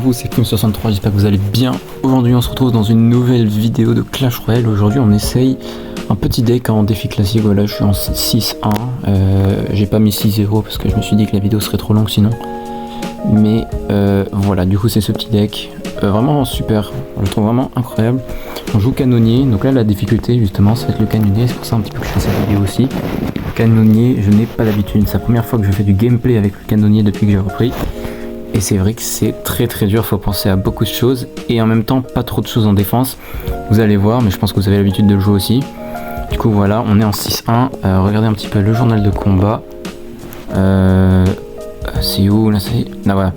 vous, c'est Plume63, j'espère que vous allez bien. Aujourd'hui on se retrouve dans une nouvelle vidéo de Clash Royale. Aujourd'hui on essaye un petit deck en défi classique. Voilà, je suis en 6-1, j'ai pas mis 6-0 parce que je me suis dit que la vidéo serait trop longue sinon. Mais voilà, du coup c'est ce petit deck, vraiment super, je le trouve vraiment incroyable. On joue canonnier, donc là la difficulté justement ça va être le canonnier, c'est pour ça un petit peu que je fais cette vidéo aussi. Canonnier, je n'ai pas l'habitude, c'est la première fois que je fais du gameplay avec le canonnier depuis que j'ai repris. Et c'est vrai que c'est très dur, faut penser à beaucoup de choses et en même temps pas trop de choses en défense. Vous allez voir, mais je pense que vous avez l'habitude de le jouer aussi. Du coup voilà, on est en 6-1, regardez un petit peu le journal de combat. C'est où là, c'est... Là voilà.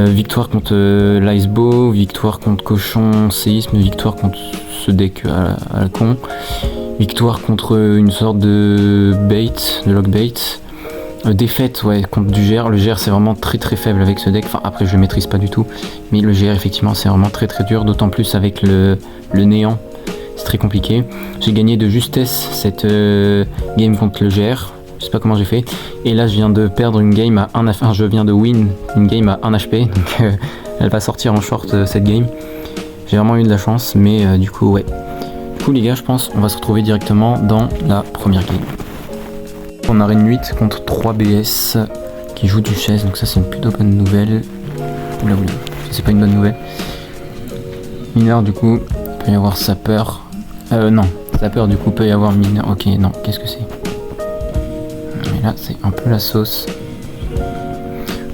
Victoire contre l'Icebow, victoire contre Cochon, Séisme, victoire contre ce deck à la con. Victoire contre une sorte de bait, de lock bait. Défaite ouais, contre du GR. Le GR c'est vraiment très faible avec ce deck. Enfin après je le maîtrise pas du tout. Mais le GR effectivement c'est vraiment très dur. D'autant plus avec le néant. C'est très compliqué. J'ai gagné de justesse cette game contre le GR. Je sais pas comment j'ai fait. Et là je viens de perdre une game à 1 HP. Enfin, je viens de win une game à 1 HP. Donc elle va sortir en short cette game. J'ai vraiment eu de la chance. Mais du coup ouais. Du coup les gars je pense on va se retrouver directement dans la première game. On arène 8 contre 3 BS qui joue du chess, donc ça c'est une plutôt bonne nouvelle. Oula, c'est pas une bonne nouvelle. Mineur du coup, il peut y avoir sapeur. Non, sapeur du coup peut y avoir mineur. Ok, non, qu'est-ce que c'est? Mais là c'est un peu la sauce.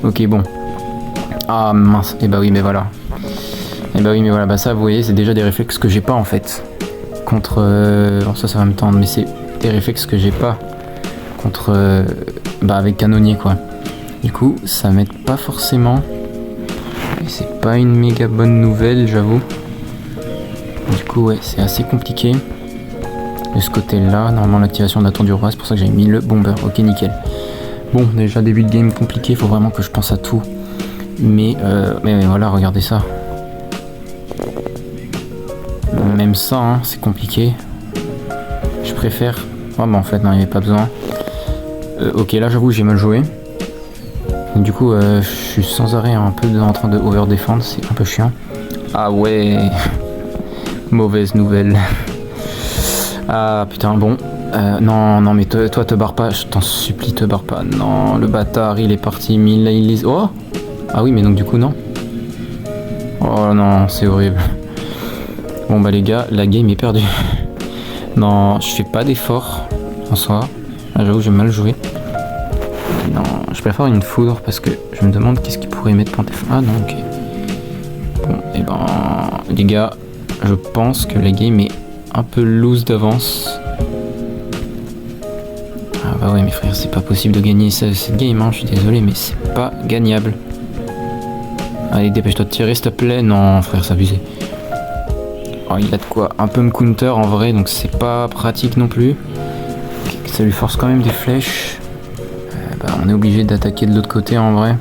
Ok, bon. Ah mince, et bah oui, mais voilà. Et bah oui, mais voilà, bah ça vous voyez, c'est déjà des réflexes que j'ai pas en fait. Contre. Bon, ça va me tendre, mais c'est des réflexes que j'ai pas. Contre avec canonnier quoi. Du coup ça m'aide pas forcément. Et c'est pas une méga bonne nouvelle j'avoue. Du coup ouais c'est assez compliqué. De ce côté là, normalement l'activation de la tour du roi, c'est pour ça que j'ai mis le bomber. Ok nickel. Bon déjà début de game compliqué, faut vraiment que je pense à tout. Mais voilà regardez ça. Même ça hein, c'est compliqué. Je préfère. Oh bah en fait non il n'y avait pas besoin. Ok là j'avoue j'ai mal joué. Du coup je suis sans arrêt un peu en train de over défendre, c'est un peu chiant. Ah ouais. Mauvaise nouvelle. Ah putain bon. Non mais toi te barre pas, je t'en supplie te barre pas. Non le bâtard il est parti, mais il les... Oh. Ah oui mais donc du coup non. Oh non c'est horrible. Bon bah les gars la game est perdue. Non je fais pas d'effort en soi. Ah, j'avoue j'ai mal joué. Non, je préfère une foudre parce que je me demande qu'est-ce qu'il pourrait mettre pour défendre. Ah non, ok. Bon, et ben les gars, je pense que la game est un peu loose d'avance. Ah bah ouais mes frères, c'est pas possible de gagner cette game, hein, je suis désolé, mais c'est pas gagnable. Allez, dépêche-toi de tirer s'il te plaît. Non frère, c'est abusé. Oh, il a de quoi un peu me counter en vrai, donc c'est pas pratique non plus. Ça lui force quand même des flèches. On est obligé d'attaquer de l'autre côté en vrai.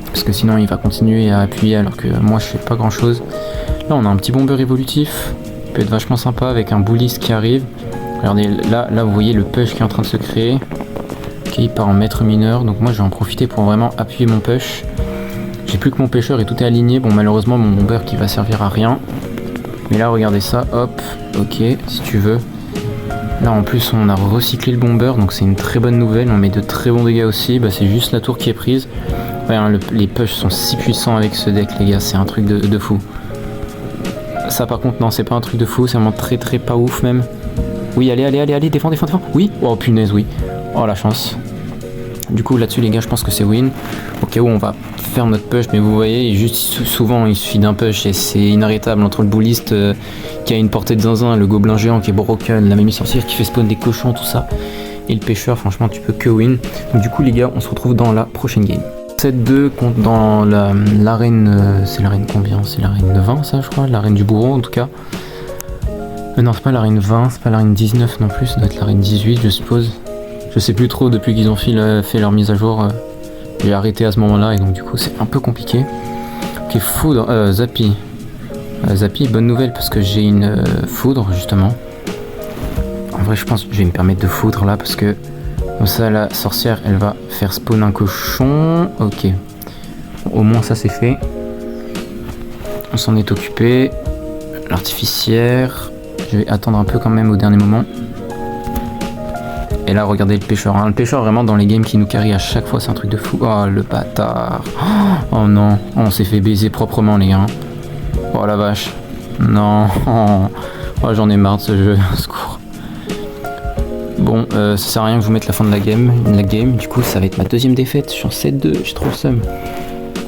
Parce que sinon il va continuer à appuyer alors que moi je fais pas grand chose. Là on a un petit bomber évolutif. Il peut être vachement sympa avec un bouliste qui arrive. Regardez là vous voyez le push qui est en train de se créer. Ok il part en maître mineur. Donc moi je vais en profiter pour vraiment appuyer mon push. J'ai plus que mon pêcheur et tout est aligné. Bon malheureusement mon bomber qui va servir à rien. Mais là regardez ça. Hop. Ok si tu veux. Là en plus on a recyclé le bomber donc c'est une très bonne nouvelle, on met de très bons dégâts aussi, bah, c'est juste la tour qui est prise. Ouais, hein, les pushs sont si puissants avec ce deck les gars, c'est un truc de fou. Ça par contre non c'est pas un truc de fou, c'est vraiment très pas ouf même. Oui allez défends. Oui. Oh punaise oui. Oh la chance. Du coup là-dessus les gars je pense que c'est win. Ok on va faire notre push mais vous voyez juste souvent il suffit d'un push et c'est inarrêtable entre le bouliste qui a une portée de zinzin, le gobelin géant qui est broken, la mémie sorcière qui fait spawn des cochons tout ça et le pêcheur franchement tu peux que win. Donc du coup les gars on se retrouve dans la prochaine game. 7-2 contre dans l'arène, c'est l'arène combien? C'est l'arène 20 ça je crois, l'arène du bourreau en tout cas. Non c'est pas l'arène 20, c'est pas l'arène 19 non plus, ça doit être l'arène 18 je suppose. Je sais plus trop depuis qu'ils ont fait leur mise à jour. J'ai arrêté à ce moment-là et donc du coup c'est un peu compliqué. Ok foudre, Zappy. Zappy bonne nouvelle parce que j'ai une foudre justement. En vrai je pense que je vais me permettre de foudre là parce que comme ça la sorcière elle va faire spawn un cochon. Ok. Au moins ça c'est fait. on s'en est occupé. L'artificière, je vais attendre un peu quand même au dernier moment. Et là, regardez le pêcheur. Hein. Le pêcheur, vraiment, dans les games qui nous carry à chaque fois, c'est un truc de fou. Oh, le bâtard. Oh non, on s'est fait baiser proprement, les gars. Oh la vache. Non. Oh, j'en ai marre de ce jeu. Secours. Bon, ça sert à rien que je vous mette la fin de la game. Du coup, ça va être ma deuxième défaite. Je suis en 7-2. J'ai trop le seum.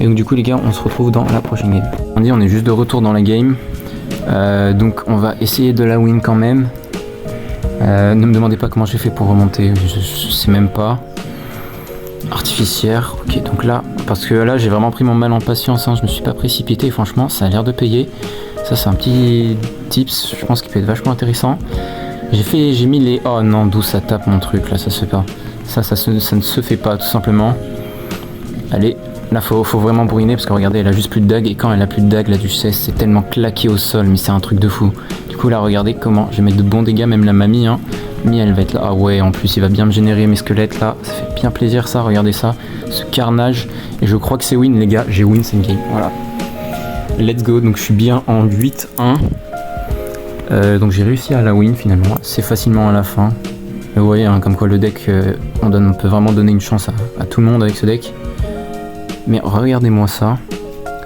Et donc, du coup, les gars, on se retrouve dans la prochaine game. On est juste de retour dans la game. Donc, on va essayer de la win quand même. Ne me demandez pas comment j'ai fait pour remonter, je sais même pas. Artificière, ok, donc là, parce que là j'ai vraiment pris mon mal en patience, hein, je me suis pas précipité, franchement ça a l'air de payer. Ça c'est un petit tips, je pense qu'il peut être vachement intéressant. J'ai mis les... Oh non, d'où ça tape mon truc là, ça se fait pas. Ça ne se fait pas tout simplement. Allez, là faut vraiment bourriner parce que regardez, elle a juste plus de dague et quand elle a plus de dague, là tu sais, c'est tellement claqué au sol, mais c'est un truc de fou. Du coup là regardez comment je vais mettre de bons dégâts, même la mamie hein. Mi elle va être là, ah ouais en plus il va bien me générer mes squelettes là, ça fait bien plaisir ça, regardez ça, ce carnage, et je crois que c'est win les gars, j'ai win cette game, voilà. Let's go, donc je suis bien en 8-1, donc j'ai réussi à la win finalement, assez facilement à la fin. Vous voyez hein, comme quoi le deck, on peut vraiment donner une chance à tout le monde avec ce deck. Mais regardez-moi ça,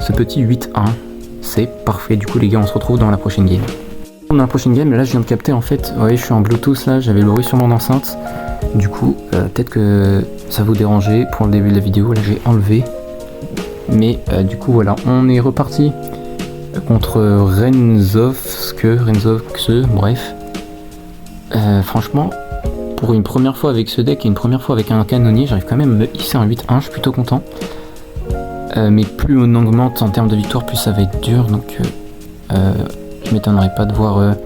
ce petit 8-1, c'est parfait, du coup les gars on se retrouve dans la prochaine game. Dans la prochaine game, là je viens de capter en fait, vous voyez je suis en Bluetooth là, j'avais le bruit sur mon enceinte. Du coup, peut-être que ça vous dérangeait pour le début de la vidéo, là j'ai enlevé. Mais du coup voilà, on est reparti contre Renzovske, bref. Franchement, pour une première fois avec ce deck et une première fois avec un canonnier, j'arrive quand même à me hisser un 8-1, je suis plutôt content. Mais plus on augmente en termes de victoire, plus ça va être dur, donc je m'étonnerais pas de voir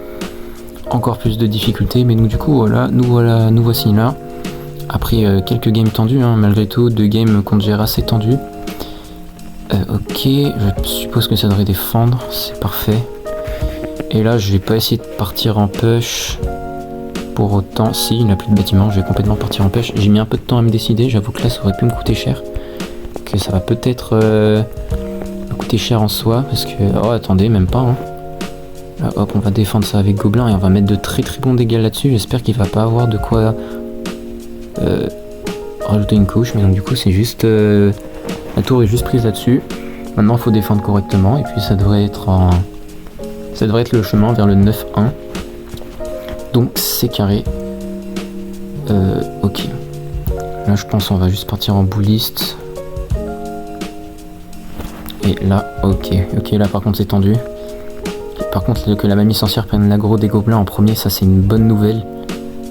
encore plus de difficultés, mais donc du coup voilà, nous voici là. Après quelques games tendus, hein, malgré tout, 2 games contre GR assez tendus. Ok, je suppose que ça devrait défendre, c'est parfait. Et là je vais pas essayer de partir en push. Pour autant, si il n'a plus de bâtiment, je vais complètement partir en push. J'ai mis un peu de temps à me décider, j'avoue que là ça aurait pu me coûter cher. Que ça va peut-être me coûter cher en soi, parce que... Oh attendez, même pas hein. Là, hop, on va défendre ça avec Gobelin et on va mettre de très très bons dégâts là-dessus. J'espère qu'il va pas avoir de quoi rajouter une couche, mais donc du coup c'est juste... la tour est juste prise là-dessus. Maintenant il faut défendre correctement et puis ça devrait être le chemin vers le 9-1. Donc c'est carré. Ok. Là je pense on va juste partir en bouliste. Et là, ok, là par contre c'est tendu. Par contre que la mamie sorcière prenne l'aggro des gobelins en premier, ça c'est une bonne nouvelle.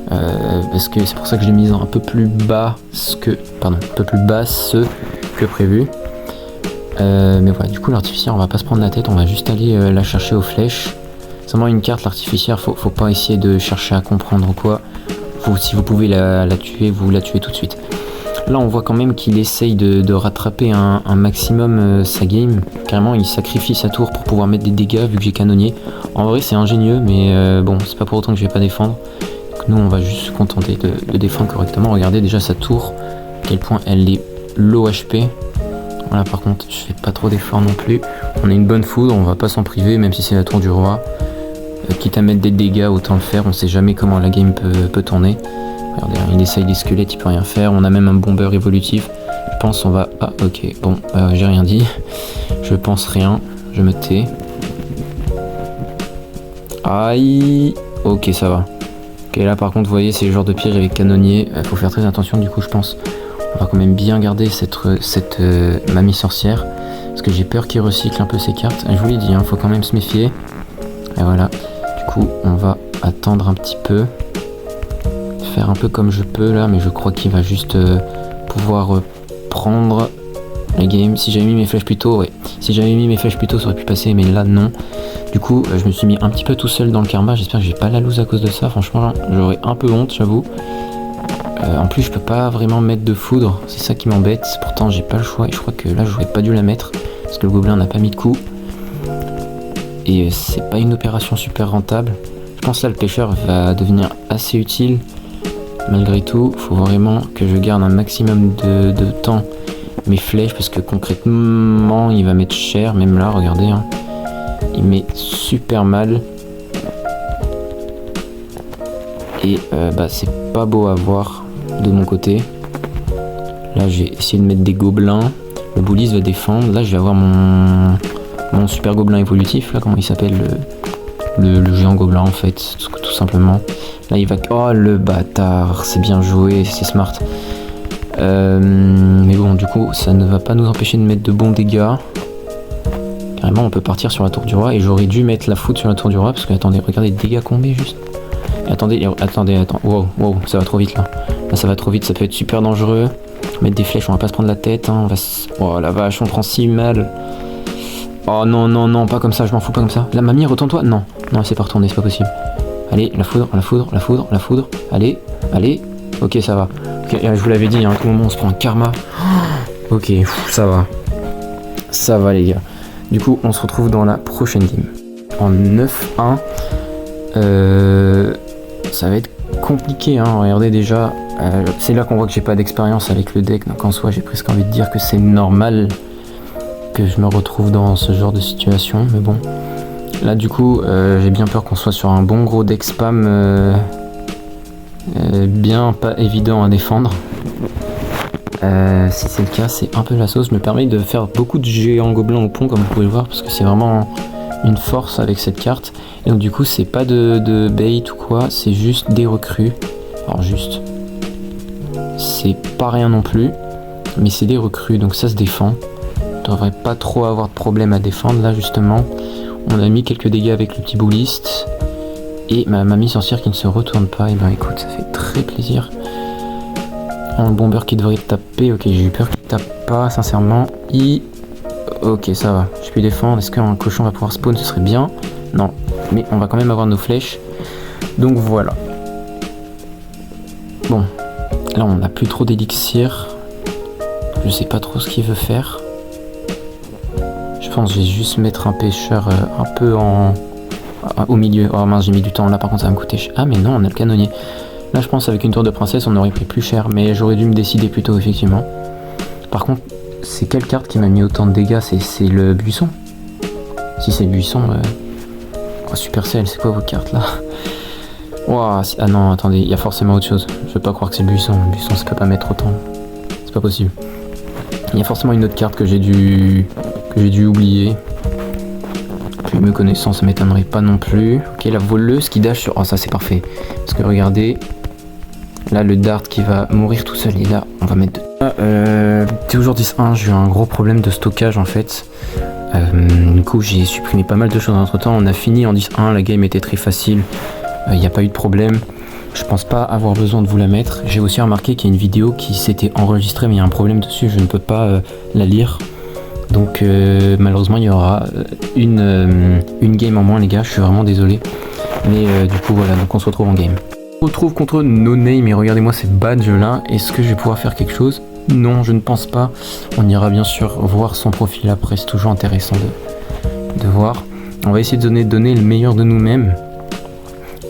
Parce que c'est pour ça que j'ai mis un peu plus bas que prévu. Mais voilà, du coup l'artificière on va pas se prendre la tête, on va juste aller la chercher aux flèches. C'est vraiment une carte l'artificière, faut pas essayer de chercher à comprendre quoi. Si vous pouvez la tuer, vous la tuez tout de suite. Là on voit quand même qu'il essaye de rattraper un maximum sa game. Carrément il sacrifie sa tour pour pouvoir mettre des dégâts vu que j'ai canonnier. En vrai c'est ingénieux mais bon c'est pas pour autant que je vais pas défendre. Donc nous on va juste se contenter de défendre correctement. Regardez déjà sa tour, à quel point elle est low HP. Voilà par contre je fais pas trop d'efforts non plus. On a une bonne foudre, on va pas s'en priver même si c'est la tour du roi. Quitte à mettre des dégâts autant le faire, on sait jamais comment la game peut tourner. Regardez, il essaye des squelettes, il peut rien faire. On a même un bomber évolutif. Je pense on va... Ah ok, bon, j'ai rien dit. Je pense rien, je me tais. Aïe. Ok, ça va. Ok, là par contre, vous voyez, c'est le genre de piège avec canonnier. Faut faire très attention, du coup, je pense. On va quand même bien garder cette mamie sorcière. Parce que j'ai peur qu'il recycle un peu ses cartes. Je vous l'ai dit, hein, faut quand même se méfier. Et voilà. Du coup, on va attendre un petit peu. Faire un peu comme je peux là, mais je crois qu'il va juste pouvoir prendre la game. Si j'avais mis mes flèches plus tôt, ouais. Si j'avais mis mes flèches plus tôt, ça aurait pu passer, mais là non. Du coup, je me suis mis un petit peu tout seul dans le karma. J'espère que j'ai pas la loose à cause de ça. Franchement, j'aurais un peu honte, j'avoue. En plus, je peux pas vraiment mettre de foudre. C'est ça qui m'embête. Pourtant, j'ai pas le choix. Et je crois que là, j'aurais pas dû la mettre parce que le gobelin n'a pas mis de coup. Et c'est pas une opération super rentable. Je pense là, le pêcheur va devenir assez utile. Malgré tout, faut vraiment que je garde un maximum de temps mes flèches parce que concrètement il va mettre cher, même là regardez hein. il met super mal. Et c'est pas beau à voir de mon côté. Là j'ai essayé de mettre des gobelins. Le Bullies va défendre. Là je vais avoir mon super gobelin évolutif. Là comment il s'appelle, le géant gobelin en fait, tout simplement. Là il va... Oh le bâtard, c'est bien joué, c'est smart. Mais bon du coup ça ne va pas nous empêcher de mettre de bons dégâts. Carrément on peut partir sur la tour du roi. Et j'aurais dû mettre la foudre sur la tour du roi. Parce que attendez, regardez les dégâts qu'on met juste. Attendez, wow, ça va trop vite là. Là ça va trop vite, ça peut être super dangereux. Mettre des flèches, on va pas se prendre la tête, hein. Oh la vache, on prend si mal. Oh non, pas comme ça, je m'en fous, pas comme ça. Là mamie, retourne-toi. Non, c'est pas retourné, c'est pas possible. Allez, la foudre. Allez. Ok, ça va. Okay, je vous l'avais dit, à tout moment on se prend un karma. Ok, ça va. Ça va les gars. Du coup, on se retrouve dans la prochaine game. En 9-1. Ça va être compliqué, hein. Regardez déjà, c'est là qu'on voit que j'ai pas d'expérience avec le deck, donc en soi j'ai presque envie de dire que c'est normal que je me retrouve dans ce genre de situation, mais bon. Là du coup, j'ai bien peur qu'on soit sur un bon gros deck spam, bien pas évident à défendre. Si c'est le cas, c'est un peu la sauce, me permet de faire beaucoup de géants gobelins au pont comme vous pouvez le voir, parce que c'est vraiment une force avec cette carte. Et donc du coup c'est pas de bait ou quoi, c'est juste des recrues. Alors juste, c'est pas rien non plus, mais c'est des recrues, donc ça se défend. On devrait pas trop avoir de problème à défendre. Là justement on a mis quelques dégâts avec le petit bouliste. Et ma mamie sorcière qui ne se retourne pas. Et ben écoute, ça fait très plaisir. Le bomber qui devrait taper, ok j'ai eu peur qu'il tape pas sincèrement. Ok ça va, je peux défendre. Est-ce qu'un cochon va pouvoir spawn? Ce serait bien. Non, mais on va quand même avoir nos flèches. Donc voilà. Bon, là on n'a plus trop d'élixir. Je sais pas trop ce qu'il veut faire. Je pense que je vais juste mettre un pêcheur un peu au milieu. Oh mince, j'ai mis du temps là, par contre ça va me coûter cher. Ah mais non, on a le canonnier. Là je pense avec une tour de princesse on aurait pris plus cher. Mais j'aurais dû me décider plus tôt effectivement. Par contre, c'est quelle carte qui m'a mis autant de dégâts? C'est le buisson. Si c'est le buisson... Oh, Supercell, c'est quoi vos cartes là? Wow, ah non, attendez, il y a forcément autre chose. Je veux pas croire que c'est le buisson. Le buisson, ça peut pas mettre autant. C'est pas possible. Il y a forcément une autre carte que j'ai dû oublier. Puis me connaissant, ça m'étonnerait pas non plus. Ok, la voleuse qui dash sur... Oh, ça c'est parfait. Parce que regardez, là le dart qui va mourir tout seul. Et là, on va mettre... toujours 10-1, j'ai eu un gros problème de stockage en fait. Du coup j'ai supprimé pas mal de choses entre temps. On a fini en 10-1, la game était très facile, il n'y a pas eu de problème. Je pense pas avoir besoin de vous la mettre. J'ai aussi remarqué qu'il y a une vidéo qui s'était enregistrée mais il y a un problème dessus, je ne peux pas la lire. Donc malheureusement il y aura une game en moins les gars, je suis vraiment désolé. Mais du coup voilà, donc on se retrouve en game. On se retrouve contre No Name et regardez-moi ces badges là. Est-ce que je vais pouvoir faire quelque chose? Non, je ne pense pas. On ira bien sûr voir son profil après, c'est toujours intéressant de voir. On va essayer de donner le meilleur de nous-mêmes.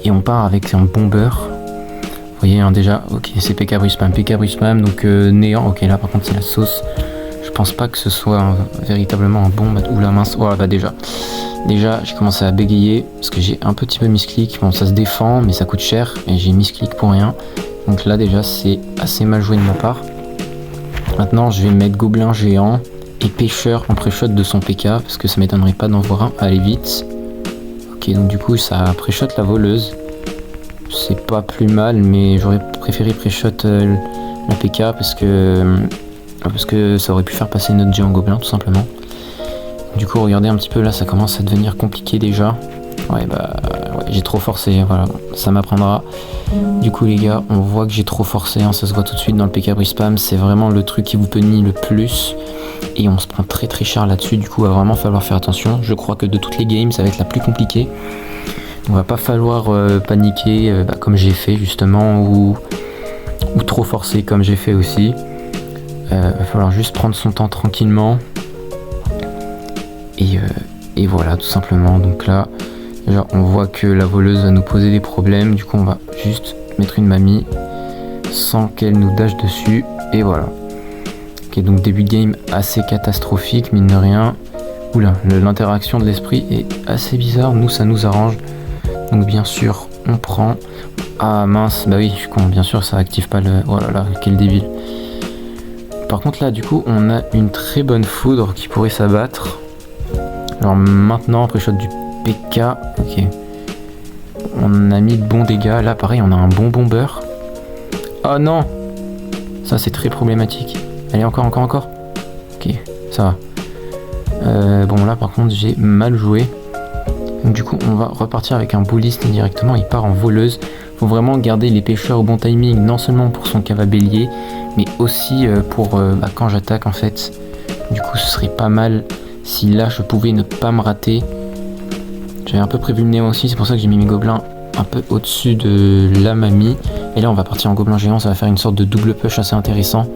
Et on part avec un bomber. Vous voyez hein, déjà, ok c'est PK Spam, donc néant. Ok là par contre c'est la sauce. Je pense pas que ce soit véritablement un bon... Oula mince, voilà bah déjà j'ai commencé à bégayer parce que j'ai un petit peu misclick. Bon ça se défend mais ça coûte cher et j'ai misclick pour rien. Donc là déjà c'est assez mal joué de ma part. Maintenant je vais mettre gobelin géant et pêcheur en pré-shot de son PK parce que ça m'étonnerait pas d'en voir un. Allez vite. Ok donc du coup ça pré-shot la voleuse. C'est pas plus mal mais j'aurais préféré pré-shot la PK parce que ça aurait pu faire passer notre géant gobelin tout simplement. Du coup regardez un petit peu là ça commence à devenir compliqué déjà. Ouais j'ai trop forcé, voilà, ça m'apprendra. Du coup les gars, on voit que j'ai trop forcé, hein, ça se voit tout de suite dans le PK Spam, c'est vraiment le truc qui vous punit le plus. Et on se prend très très cher là-dessus, du coup il va vraiment falloir faire attention. Je crois que de toutes les games, ça va être la plus compliquée. On va pas falloir paniquer comme j'ai fait justement, ou trop forcer comme j'ai fait aussi. Va falloir juste prendre son temps tranquillement. Et voilà tout simplement, donc là déjà on voit que la voleuse va nous poser des problèmes, du coup on va juste mettre une mamie sans qu'elle nous dash dessus et voilà. Ok donc début de game assez catastrophique mine de rien, Oula, l'interaction de l'esprit est assez bizarre. Nous, ça nous arrange. Donc bien sûr, on prend... Ah mince, bah oui, je suis con. Bien sûr, ça active pas le... Oh là là, quel débile. Par contre là, du coup, on a une très bonne foudre qui pourrait s'abattre. Alors maintenant, après shot du PK, ok. On a mis de bons dégâts. Là, pareil, on a un bon bombeur. Oh non! Ça, c'est très problématique. Allez, encore. Ok, ça va. Bon, là, par contre, j'ai mal joué. Donc, du coup, on va repartir avec un bouliste directement. Il part en voleuse. Faut vraiment garder les pêcheurs au bon timing, non seulement pour son cave à bélier, mais aussi pour quand j'attaque, en fait. Du coup, ce serait pas mal si là, je pouvais ne pas me rater. J'avais un peu prévu le néant aussi, c'est pour ça que j'ai mis mes gobelins un peu au-dessus de la mamie. Et là, on va partir en gobelin géant, ça va faire une sorte de double push assez intéressant.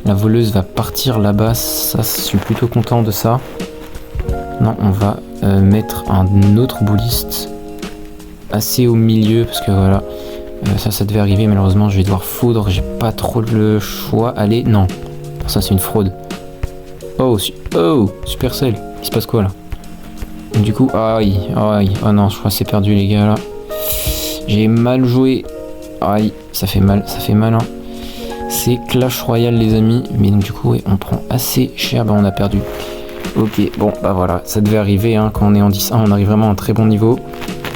La voleuse va partir là-bas, ça, je suis plutôt content de ça. Non, on va mettre un autre bouliste assez au milieu, parce que voilà, ça devait arriver, malheureusement, je vais devoir foudre, j'ai pas trop le choix. Allez, non, ça c'est une fraude. Oh, Supercell, il se passe quoi là? Du coup, aïe, oh non, je crois que c'est perdu les gars là. J'ai mal joué. Aïe, ça fait mal, hein. C'est Clash Royale les amis, mais donc du coup ouais, on prend assez cher, bah on a perdu. Ok, bon bah voilà, ça devait arriver hein, quand on est en 10-1, on arrive vraiment à un très bon niveau.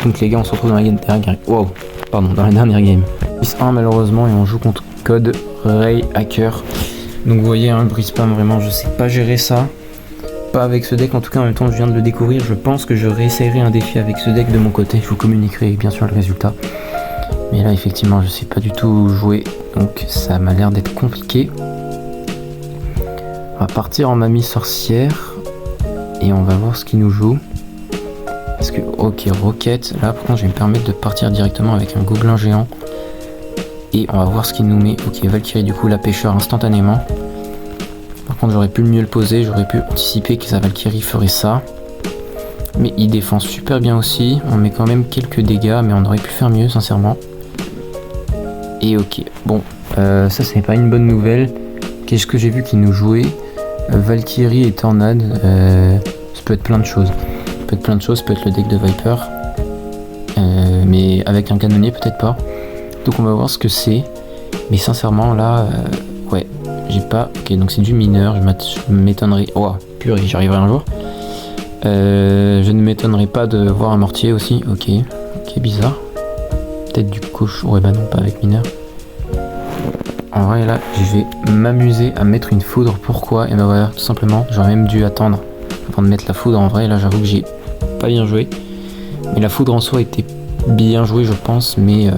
Donc les gars, on se retrouve dans la dernière game. Wow, pardon, dans la dernière game. 10-1 malheureusement et on joue contre Code Ray Hacker. Donc vous voyez, hein, le brise spam vraiment, je sais pas gérer ça. Pas avec ce deck, en tout cas en même temps je viens de le découvrir. Je pense que je réessayerai un défi avec ce deck de mon côté. Je vous communiquerai bien sûr le résultat. Mais là effectivement je sais pas du tout jouer, donc ça m'a l'air d'être compliqué. On va partir en mamie sorcière et on va voir ce qu'il nous joue. Parce que ok, roquette, là par contre je vais me permettre de partir directement avec un gobelin géant. Et on va voir ce qu'il nous met. Ok, Valkyrie du coup la pêcheur instantanément. Par contre j'aurais pu mieux le poser, j'aurais pu anticiper que sa Valkyrie ferait ça. Mais il défend super bien aussi, on met quand même quelques dégâts mais on aurait pu faire mieux sincèrement. Et ok, bon, ça ce n'est pas une bonne nouvelle. Qu'est-ce que j'ai vu qu'il nous jouait? Valkyrie et Tornade, ça peut être plein de choses. Ça peut être plein de choses, ça peut être le deck de Viper. Mais avec un canonnier peut-être pas. Donc on va voir ce que c'est. Mais sincèrement là, ouais, j'ai pas... Ok, donc c'est du mineur, je m'étonnerais... Oh, purée, j'y arriverai un jour. Je ne m'étonnerais pas de voir un mortier aussi. Ok, bizarre. Peut-être du cochon. Ouais, bah non, pas avec mineur. En vrai, là, je vais m'amuser à mettre une foudre. Pourquoi? Et bah voilà, tout simplement, j'aurais même dû attendre avant de mettre la foudre. En vrai, là, j'avoue que j'ai pas bien joué. Mais la foudre en soi était bien jouée, je pense. Mais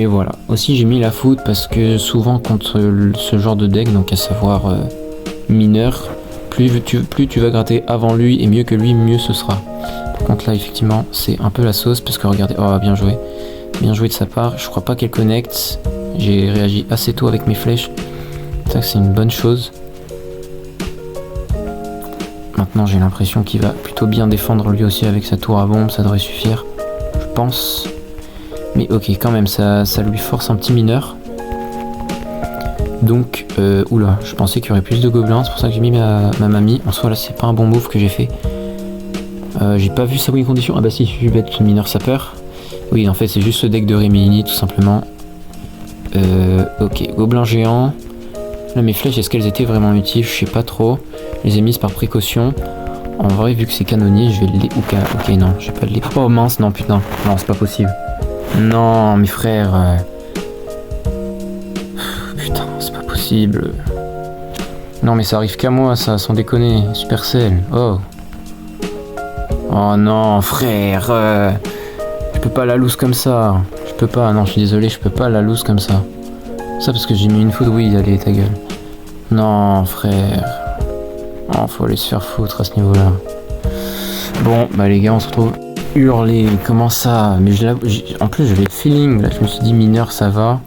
voilà. Aussi, j'ai mis la foudre parce que souvent, contre ce genre de deck, donc à savoir mineur, plus tu vas gratter avant lui et mieux que lui, mieux ce sera. Par contre là effectivement c'est un peu la sauce parce que regardez, oh bien joué de sa part, je crois pas qu'elle connecte, j'ai réagi assez tôt avec mes flèches, ça c'est une bonne chose. Maintenant j'ai l'impression qu'il va plutôt bien défendre lui aussi avec sa tour à bombe, ça devrait suffire, je pense. Mais ok quand même ça lui force un petit mineur. Donc, oula, je pensais qu'il y aurait plus de gobelins, c'est pour ça que j'ai mis ma mamie. En soi là c'est pas un bon move que j'ai fait. J'ai pas vu sa win condition. Ah bah si, je vais être mineur sapeur. Oui, en fait, c'est juste ce deck de Rémilini, tout simplement. Ok, gobelin géant. Là, mes flèches, est-ce qu'elles étaient vraiment utiles? Je sais pas trop. Je les ai mises par précaution. En vrai, vu que c'est canonnier, je vais les... Ok, non, je vais pas les... Oh mince, non, putain. Non, c'est pas possible. Non, mes frères... Putain, c'est pas possible. Non, mais ça arrive qu'à moi, ça, sans déconner. Supercell. Oh. Oh non, frère, je peux pas la loose comme ça. Je peux pas, non, je suis désolé, je peux pas la loose comme ça. Ça parce que j'ai mis une foudre, oui, allez, ta gueule. Non, frère. Oh, faut aller se faire foutre à ce niveau-là. Bon, bah les gars, on se retrouve. Hurler, comment ça? Mais en plus, j'avais le feeling, là, je me suis dit mineur, ça va.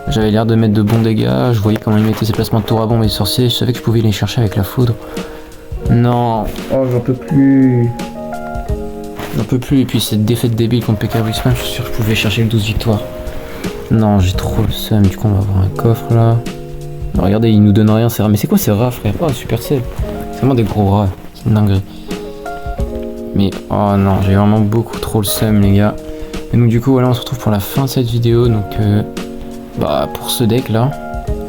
J'avais l'air de mettre de bons dégâts, je voyais comment il mettait ses placements de tour à bombe et sorciers, je savais que je pouvais les chercher avec la foudre. Non, oh j'en peux plus. J'en peux plus, et puis cette défaite débile contre PK Brisbane, je suis sûr que je pouvais chercher le 12 victoires. Non, j'ai trop le seum, du coup on va avoir un coffre là. Regardez, il nous donne rien, c'est rare. Mais c'est quoi ces rats, frère? Oh, Supercell. C'est vraiment des gros rats. C'est une dinguerie. Mais oh non, j'ai vraiment beaucoup trop le seum, les gars. Et donc du coup, voilà, on se retrouve pour la fin de cette vidéo. Donc, bah, pour ce deck là.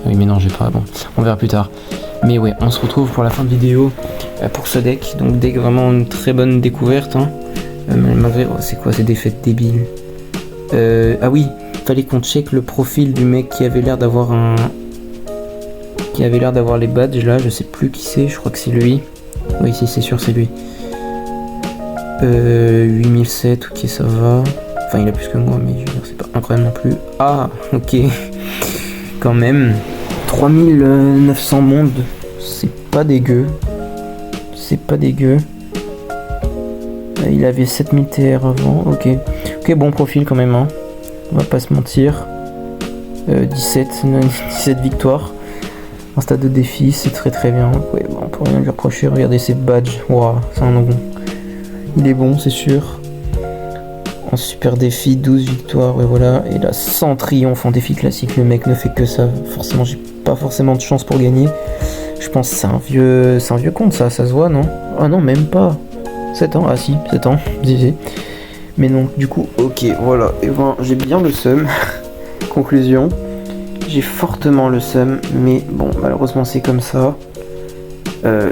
Oui, mais non, j'ai pas. Bon, on verra plus tard. Mais ouais, on se retrouve pour la fin de vidéo pour ce deck. Donc, deck vraiment une très bonne découverte. Hein. Malgré, oh, c'est quoi ces défaites débiles? Ah oui, fallait qu'on check le profil du mec qui avait l'air d'avoir un. Qui avait l'air d'avoir les badges là. Je sais plus qui c'est, je crois que c'est lui. Oui, si, c'est sûr, c'est lui. 8007, ok, ça va. Enfin, il a plus que moi, mais je veux dire, c'est pas incroyable non plus. Ah, ok. Quand même. 3900 mondes, c'est pas dégueu. C'est pas dégueu. Il avait 7000 TR avant, ok. Ok, bon profil quand même, hein. On va pas se mentir. 17 victoires. En stade de défi, c'est très très bien. Ouais, bon, on peut rien lui reprocher. Regardez ses badges. Waouh, c'est un bon. Il est bon, c'est sûr. En super défi, 12 victoires, et voilà. Et là, 100 triomphes en défi classique. Le mec ne fait que ça. Forcément, j'ai pas forcément de chance pour gagner. Je pense que c'est un vieux compte, ça se voit, non? Ah non, même pas. 7 ans, ah si, 7 ans, disais. Mais non, du coup, ok, voilà. Et ben, j'ai bien le seum. Conclusion. J'ai fortement le seum, mais bon, malheureusement, c'est comme ça.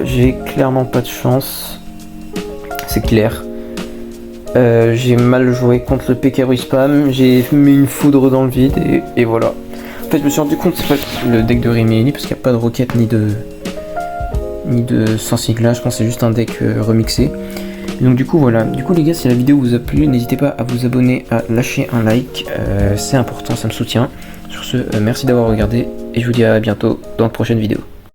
J'ai clairement pas de chance. C'est clair. J'ai mal joué contre le PK Spam, j'ai mis une foudre dans le vide et voilà. En fait, je me suis rendu compte que c'est pas le deck de Rimini parce qu'il n'y a pas de roquette ni de Sensigla, je pense que c'est juste un deck remixé. Et donc du coup voilà, du coup les gars, si la vidéo vous a plu, n'hésitez pas à vous abonner, à lâcher un like, c'est important, ça me soutient. Sur ce, merci d'avoir regardé et je vous dis à bientôt dans la prochaine vidéo.